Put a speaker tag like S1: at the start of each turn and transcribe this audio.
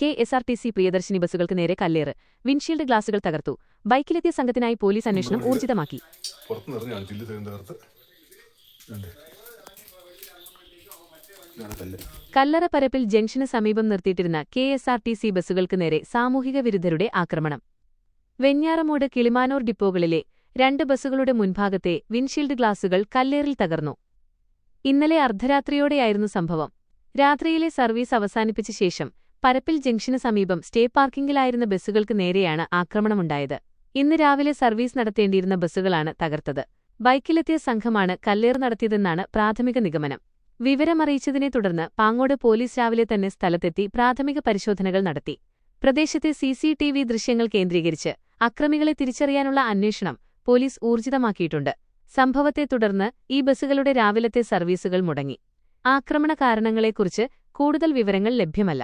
S1: KSRTC Priyadarshini ബസ്സുകൾക്ക് നേരെ കല്ലേറ്. Windshield ഗ്ലാസുകൾ തകർത്തു. ബൈക്കിലെത്തിയ സംഘത്തിനായി പോലീസ് അന്വേഷണം ഊർജിതമാക്കി. കല്ലറപ്പരപ്പിൽ ജംഗ്ഷന് സമീപം നിർത്തിയിട്ടിരുന്ന KSRTC ബസ്സുകൾക്ക് നേരെ സാമൂഹിക വിരുദ്ധരുടെ ആക്രമണം. വെഞ്ഞാറമൂട് കിളിമാനൂർ ഡിപ്പോകളിലെ 2 ബസ്സുകളുടെ മുൻഭാഗത്തെ വിൻഷീൽഡ് ഗ്ലാസുകൾ കല്ലേറിൽ തകർന്നു. ഇന്നലെ അർദ്ധരാത്രിയോടെയായിരുന്നു സംഭവം. രാത്രിയിലെ സർവീസ് അവസാനിപ്പിച്ച ശേഷം പരപ്പിൽ ജംഗ്ഷന് സമീപം സ്റ്റേ പാർക്കിംഗിലായിരുന്ന ബസ്സുകൾക്ക് നേരെയാണ് ആക്രമണമുണ്ടായത്. ഇന്ന് രാവിലെ സർവീസ് നടത്തേണ്ടിയിരുന്ന ബസ്സുകളാണ് തകർത്തത്. ബൈക്കിലെത്തിയ സംഘമാണ് കല്ലേറ് നടത്തിയതെന്നാണ് പ്രാഥമിക നിഗമനം. വിവരമറിയിച്ചതിനെ തുടർന്ന് പാങ്ങോട് പോലീസ് രാവിലെ തന്നെ സ്ഥലത്തെത്തി പ്രാഥമിക പരിശോധനകൾ നടത്തി. പ്രദേശത്തെ CCTV ദൃശ്യങ്ങൾ കേന്ദ്രീകരിച്ച് അക്രമികളെ തിരിച്ചറിയാനുള്ള അന്വേഷണം പോലീസ് ഊർജിതമാക്കിയിട്ടുണ്ട്. സംഭവത്തെ തുടർന്ന് ഈ ബസ്സുകളുടെ രാവിലത്തെ സർവീസുകൾ മുടങ്ങി. ആക്രമണ കാരണങ്ങളെക്കുറിച്ച് കൂടുതൽ വിവരങ്ങൾ ലഭ്യമല്ല.